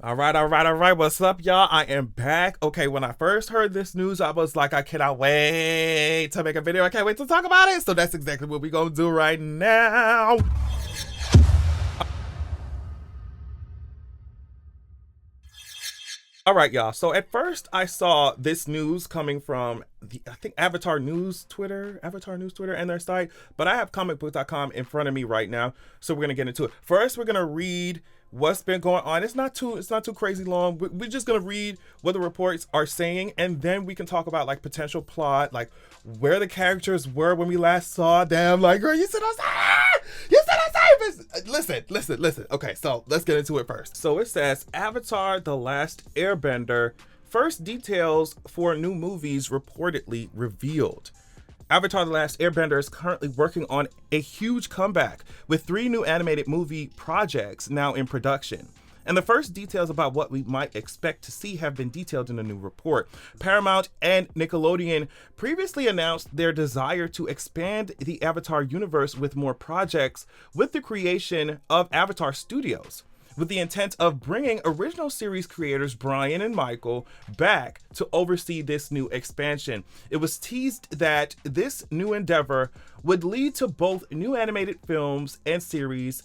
All right. What's up, y'all? I am back. Okay, when I first heard this news, I was like, I cannot wait to make a video. I can't wait to talk about it. So that's exactly what we're gonna do right now. All right, y'all. So at first, I saw this news coming from I think Avatar News Twitter, and their site. But I have comicbook.com in front of me right now, so we're gonna get into it. First, we're gonna read what's been going on. It's not too crazy long. We're just gonna read what the reports are saying, and then we can talk about like potential plot, like where the characters were when we last saw them. Like, girl, you said I was, you said I was, listen. Okay, so let's get into it first. So it says Avatar: The Last Airbender. First details for new movies reportedly revealed. Avatar: The Last Airbender is currently working on a huge comeback with 3 new animated movie projects now in production. And the first details about what we might expect to see have been detailed in a new report. Paramount and Nickelodeon previously announced their desire to expand the Avatar universe with more projects with the creation of Avatar Studios, with the intent of bringing original series creators Brian and Michael back to oversee this new expansion. It was teased that this new endeavor would lead to both new animated films and series,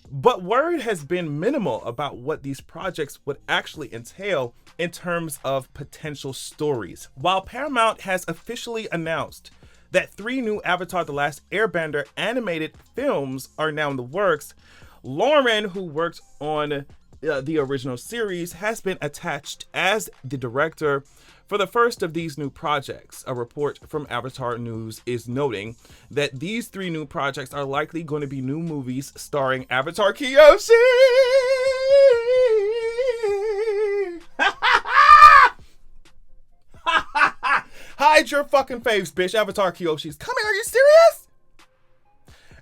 but word has been minimal about what these projects would actually entail in terms of potential stories. While Paramount has officially announced that 3 new Avatar: The Last Airbender animated films are now in the works, Lauren, who worked on the original series, has been attached as the director for the first of these new projects. A report from Avatar News is noting that these 3 new projects are likely going to be new movies starring Avatar Kyoshi. Hide your fucking face, bitch. Avatar Kyoshi's coming. Are you serious?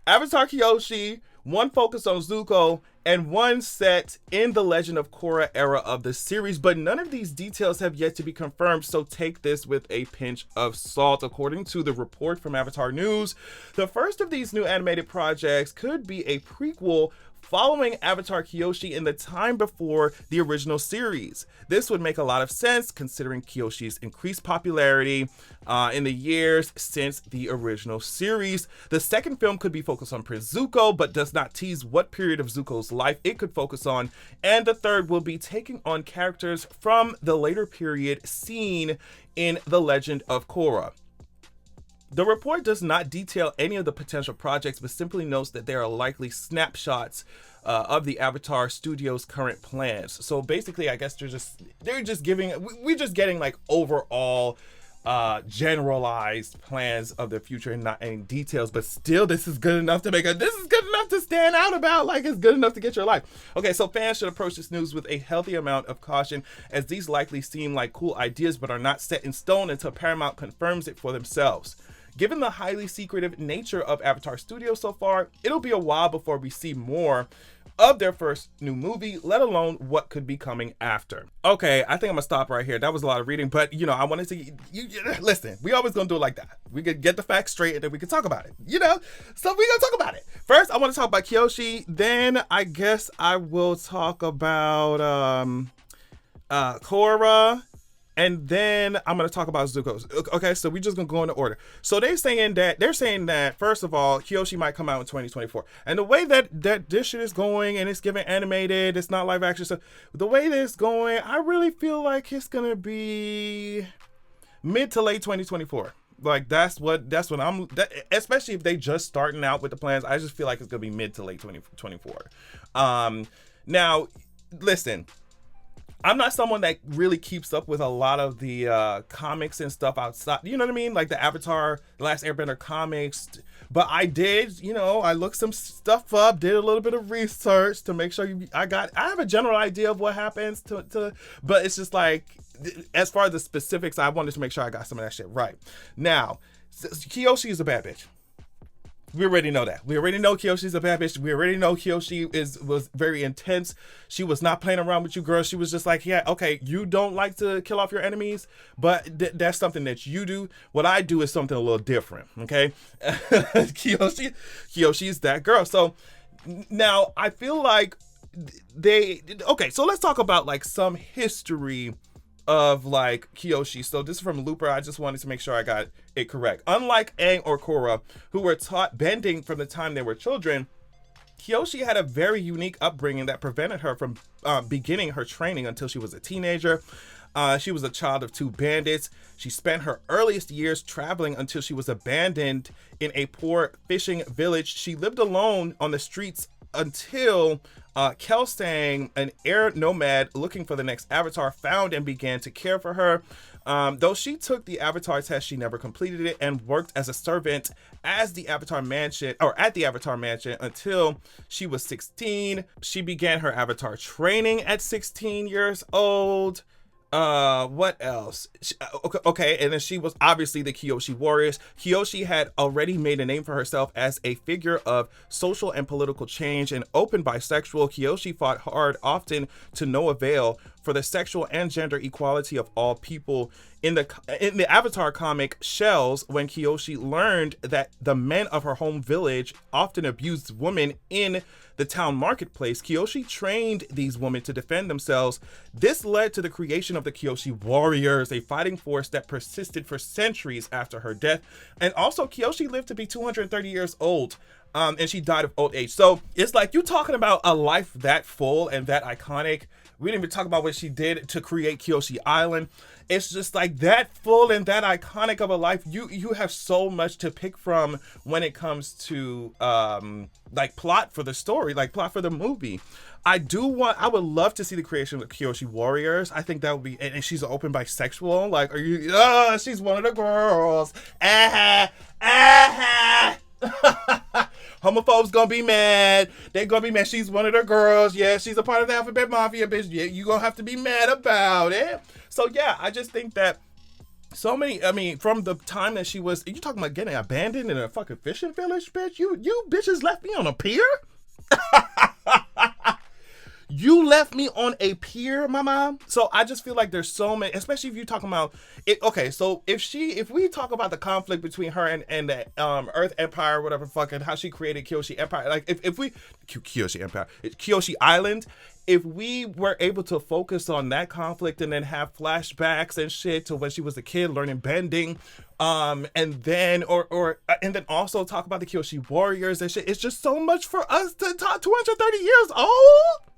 Avatar Kyoshi, one focused on Zuko, and one set in the Legend of Korra era of the series, but none of these details have yet to be confirmed, so take this with a pinch of salt. According to the report from Avatar News, the first of these new animated projects could be a prequel following Avatar Kyoshi in the time before the original series. This would make a lot of sense considering Kyoshi's increased popularity in the years since the original series. The second film could be focused on Prince Zuko, but does not tease what period of Zuko's life it could focus on. And the third will be taking on characters from the later period seen in The Legend of Korra. The report does not detail any of the potential projects, but simply notes that there are likely snapshots of the Avatar Studios' current plans. So basically, I guess we're just getting like overall generalized plans of the future and not any details, but still this is good enough to stand out about, like it's good enough to get your life. Okay, so fans should approach this news with a healthy amount of caution, as these likely seem like cool ideas but are not set in stone until Paramount confirms it for themselves. Given the highly secretive nature of Avatar Studios so far, it'll be a while before we see more of their first new movie, let alone what could be coming after. Okay, I think I'm gonna stop right here. That was a lot of reading, but I wanted to listen. We always gonna do it like that. We could get the facts straight and then we can talk about it. So we gonna talk about it. First, I want to talk about Kyoshi. Then I guess I will talk about Korra. And then I'm going to talk about Zuko. Okay, so we're just going to go in the order. So they're saying that, first of all, Kyoshi might come out in 2024. And the way that this shit is going, and it's giving animated, it's not live action. So the way that it's going, I really feel like it's going to be mid to late 2024. Like that's what especially if they just starting out with the plans. I just feel like it's going to be mid to late 2024. Now, listen. I'm not someone that really keeps up with a lot of the comics and stuff outside. You know what I mean? Like the Avatar, The Last Airbender comics. But I did, I looked some stuff up, did a little bit of research to make sure I have a general idea of what happens but it's just like, as far as the specifics, I wanted to make sure I got some of that shit right. Now, Kyoshi is a bad bitch. We already know that. We already know Kyoshi's a bad bitch. We already know Kyoshi was very intense. She was not playing around with you, girl. She was just like, yeah, okay, you don't like to kill off your enemies, but that's something that you do. What I do is something a little different, okay? Kyoshi is that girl. So now I feel like they okay, so let's talk about like some history of like Kyoshi. So this is from Looper. I just wanted to make sure I got it correct. Unlike Aang or Korra, who were taught bending from the time they were children, Kyoshi had a very unique upbringing that prevented her from beginning her training until she was a teenager. She was a child of two bandits. She spent her earliest years traveling until she was abandoned in a poor fishing village. She lived alone on the streets until Kelsang, an air nomad looking for the next avatar, found and began to care for her. Though she took the avatar test, she never completed it and worked as a servant at the Avatar Mansion until she was 16. She began her avatar training at 16 years old. What else? Okay, and then she was obviously the Kyoshi warriors. Kyoshi had already made a name for herself as a figure of social and political change. And open bisexual, Kyoshi fought hard, often to no avail, for the sexual and gender equality of all people. In the Avatar comic Shells, when Kyoshi learned that the men of her home village often abused women in the town marketplace, Kyoshi trained these women to defend themselves. This led to the creation of the Kyoshi warriors, a fighting force that persisted for centuries after her death. And also, Kyoshi lived to be 230 years old. And she died of old age. So it's like, you talking about a life that full and that iconic. We didn't even talk about what she did to create Kyoshi Island. It's just like that full and that iconic of a life. You have so much to pick from when it comes to like plot for the story, like plot for the movie. I would love to see the creation of the Kyoshi warriors. I think that would be, and she's an open bisexual. Like, she's one of the girls. Homophobes gonna be mad. They gonna be mad. She's one of the girls. Yeah, she's a part of the Alphabet Mafia, bitch. Yeah, you gonna have to be mad about it. So yeah, I just think that so many, I mean, from the time that she was, you talking about getting abandoned in a fucking fishing village, bitch? You bitches left me on a pier? You left me on a pier, mama. So I just feel like there's so many, especially if you're talking about it. Okay, so if we talk about the conflict between her and the Earth Empire, whatever fucking, how she created Kyoshi Empire, like if we Kyoshi Empire, Kyoshi Island, if we were able to focus on that conflict and then have flashbacks and shit to when she was a kid learning bending, and then and then also talk about the Kyoshi warriors and shit, it's just so much for us to talk. 230 years old.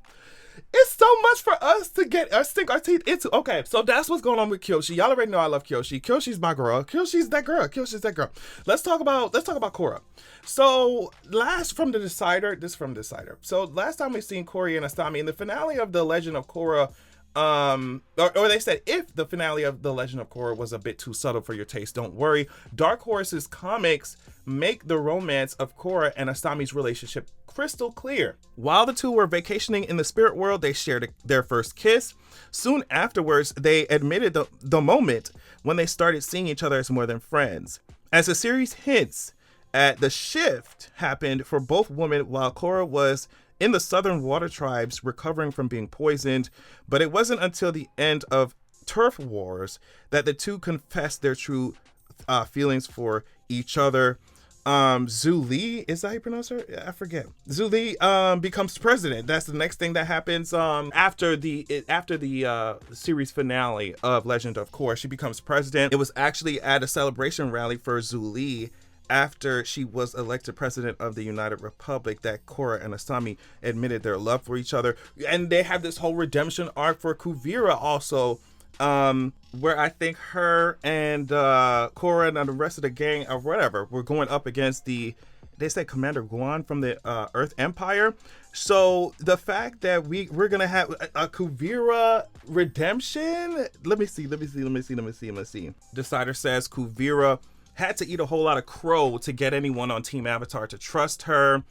It's so much for us to get us sink our teeth into. Okay, so that's what's going on with Kyoshi. Y'all already know I love Kyoshi. Kyoshi's my girl. Kyoshi's that girl. Kyoshi's that girl. Let's talk about Korra. So from the Decider. So last time we seen Korra and Asami in the finale of The Legend of Korra. Or they said, if the finale of The Legend of Korra was a bit too subtle for your taste, don't worry. Dark Horse's comics make the romance of Korra and Asami's relationship crystal clear. While the two were vacationing in the spirit world, they shared their first kiss. Soon afterwards, they admitted the moment when they started seeing each other as more than friends. As the series hints at, the shift happened for both women while Korra was in the Southern Water Tribes recovering from being poisoned, but it wasn't until the end of Turf Wars that the two confessed their true feelings for each other. Zhu Li, is that how you pronounce her? I forget. Zhu Li becomes president. That's the next thing that happens after the series finale of Legend of Korra. She becomes president. It was actually at a celebration rally for Zhu Li after she was elected president of the United Republic that Korra and Asami admitted their love for each other. And they have this whole redemption arc for Kuvira also, where I think her and Korra and the rest of the gang or whatever were going up against they say Commander Guan from the Earth Empire. So the fact that we're gonna have a Kuvira redemption. Let me see. Decider says Kuvira had to eat a whole lot of crow to get anyone on Team Avatar to trust her.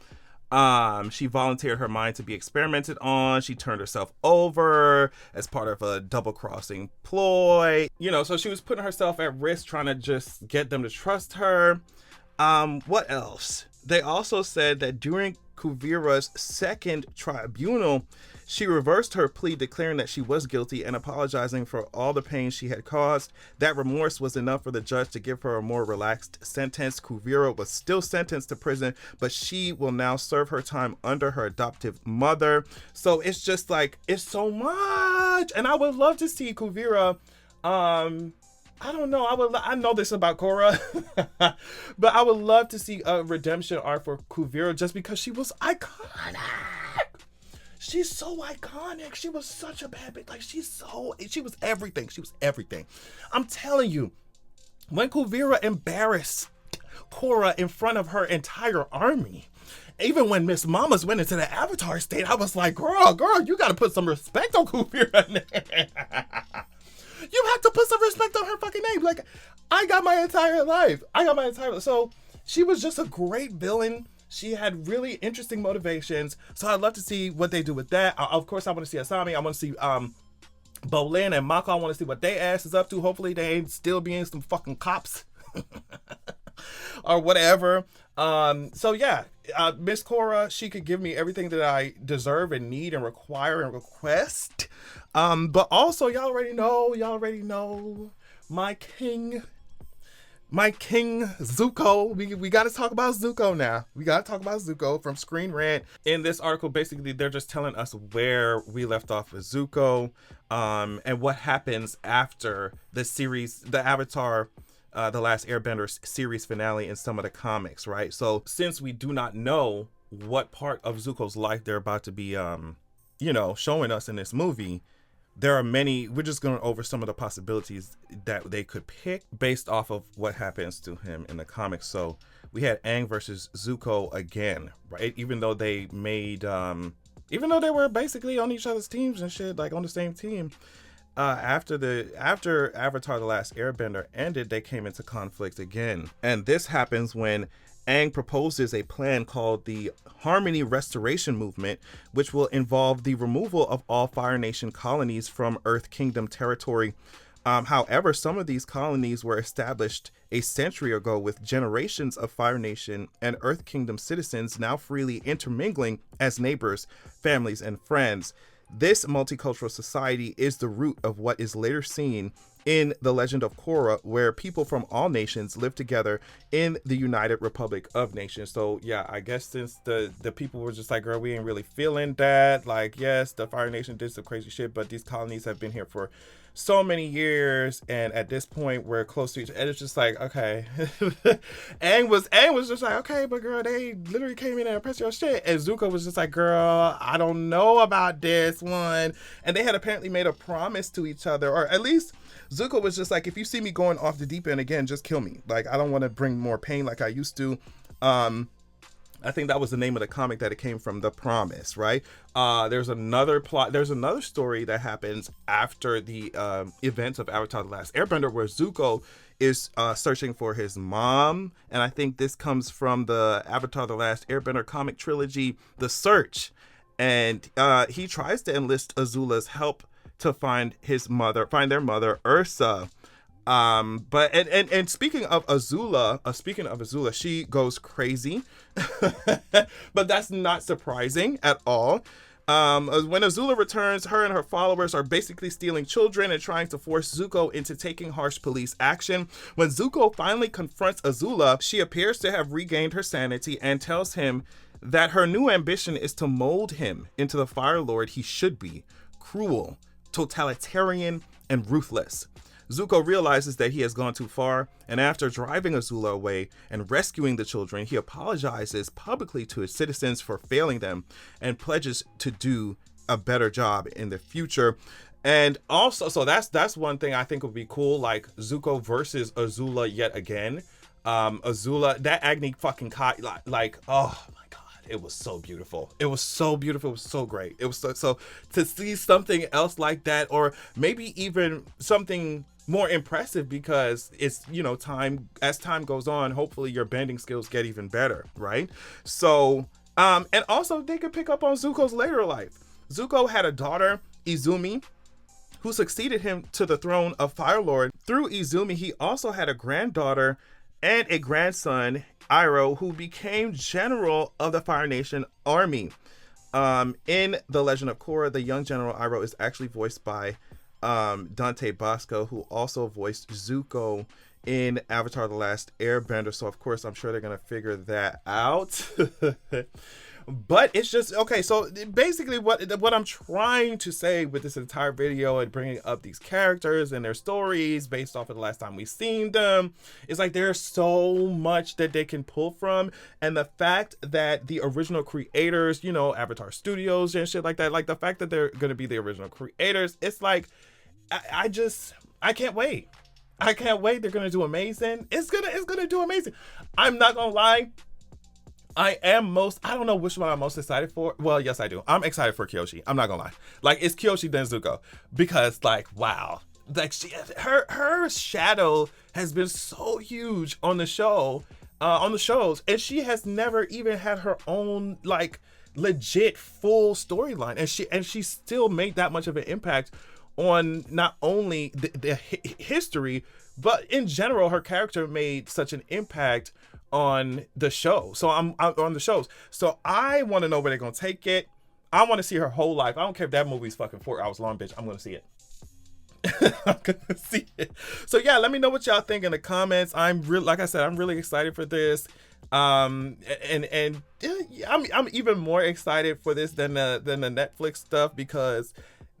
She volunteered her mind to be experimented on. She turned herself over as part of a double-crossing ploy. So she was putting herself at risk trying to just get them to trust her. What else? They also said that during Kuvira's second tribunal, She reversed her plea, declaring that she was guilty and apologizing for all the pain she had caused. That remorse was enough for the judge to give her a more relaxed sentence. Kuvira was still sentenced to prison, but she will now serve her time under her adoptive mother. So it's just like, it's so much. And I would love to see Kuvira, I don't know. I know this about Korra, but I would love to see a redemption arc for Kuvira just because she was iconic. She's so iconic. She was such a bad bitch. Like, she was everything. She was everything. I'm telling you, when Kuvira embarrassed Korra in front of her entire army, even when Miss Mamas went into the Avatar state, I was like, girl, you got to put some respect on Kuvira. You have to put some respect on her fucking name. Like, I got my entire life. So she was just a great villain. She had really interesting motivations. So I'd love to see what they do with that. Of course, I want to see Asami. I want to see Bolin and Mako. I want to see what they ass is up to. Hopefully they ain't still being some fucking cops. Or whatever. So yeah, Miss Korra, she could give me everything that I deserve and need and require and request. But also, y'all already know my king Zuko. We got to talk about Zuko now. We got to talk about Zuko from Screen Rant. In this article, basically, they're just telling us where we left off with Zuko, and what happens after the series, the Avatar The Last Airbender series finale in some of the comics, right? So since we do not know what part of Zuko's life they're about to be, showing us in this movie, there are many, we're just going over some of the possibilities that they could pick based off of what happens to him in the comics. So we had Aang versus Zuko again, right? Even though they were basically on each other's teams and shit, like on the same team. After Avatar The Last Airbender ended, they came into conflict again. And this happens when Aang proposes a plan called the Harmony Restoration Movement, which will involve the removal of all Fire Nation colonies from Earth Kingdom territory. However, some of these colonies were established a century ago, with generations of Fire Nation and Earth Kingdom citizens now freely intermingling as neighbors, families, and friends. This multicultural society is the root of what is later seen in The Legend of Korra, where people from all nations live together in the United Republic of Nations. So yeah, I guess since the people were just like, girl, we ain't really feeling that. Like, yes, the Fire Nation did some crazy shit, but these colonies have been here for so many years, and at this point we're close to each other. And it's just like, okay. Aang was just like, okay, but girl, they literally came in and oppressed your shit. And Zuko was just like, girl, I don't know about this one. And they had apparently made a promise to each other, or at least Zuko was just like, if you see me going off the deep end again, just kill me. Like, I don't want to bring more pain like I used to. I think that was the name of the comic that it came from, The Promise, right? There's another story that happens after the events of Avatar The Last Airbender, where Zuko is searching for his mom. And I think this comes from the Avatar The Last Airbender comic trilogy, The Search. And he tries to enlist Azula's help to find their mother, Ursa. But speaking of Azula, she goes crazy, but that's not surprising at all. When Azula returns, her and her followers are basically stealing children and trying to force Zuko into taking harsh police action. When Zuko finally confronts Azula, she appears to have regained her sanity and tells him that her new ambition is to mold him into the Fire Lord he should be: cruel, totalitarian, and ruthless. Zuko realizes that he has gone too far, and after driving Azula away and rescuing the children, he apologizes publicly to his citizens for failing them and pledges to do a better job in the future. And also, so that's one thing I think would be cool, like Zuko versus Azula yet again. Azula, that Agni fucking like, oh my god, it was so beautiful. It was so beautiful. It was so great. It was so to see something else like that, or maybe even something more impressive, because it's, as time goes on, hopefully your bending skills get even better, right? So and also they could pick up on Zuko's later life. Zuko had a daughter, Izumi, who succeeded him to the throne of Fire Lord. Through Izumi, he also had a granddaughter and a grandson, Iroh, who became general of the Fire Nation army. In The Legend of Korra, the young General Iroh is actually voiced by Dante Bosco, who also voiced Zuko in Avatar: The Last Airbender. So of course I'm sure they're gonna figure that out. But it's just okay. So basically, what I'm trying to say with this entire video and bringing up these characters and their stories based off of the last time we've seen them is like there's so much that they can pull from, and the fact that the original creators, you know, Avatar Studios and shit like that, like the fact that they're gonna be the original creators, it's like I can't wait. I can't wait. They're gonna do amazing. It's gonna do amazing. I'm not gonna lie. I don't know which one I'm most excited for. Well, yes, I do. I'm excited for Kyoshi. I'm not gonna lie. Like, it's Kyoshi then Zuko. Because, like, wow. Like, her shadow has been so huge on the show, on the shows. And she has never even had her own, like, legit full storyline. And she still made that much of an impact on not only the history, but in general, her character made such an impact on the show. So I'm on the shows. So I want to know where they're gonna take it. I want to see her whole life. I don't care if that movie's fucking 4 hours long, bitch. I'm gonna see it. I'm gonna see it. So yeah, let me know what y'all think in the comments. Like I said, I'm really excited for this. And I'm even more excited for this than the Netflix stuff because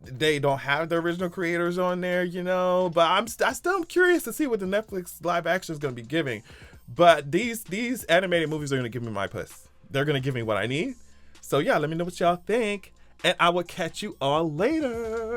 they don't have the original creators on there, you know. But I still am curious to see what the Netflix live action is gonna be giving. But these animated movies are going to give me my puss. They're going to give me what I need. So yeah, let me know what y'all think. And I will catch you all later.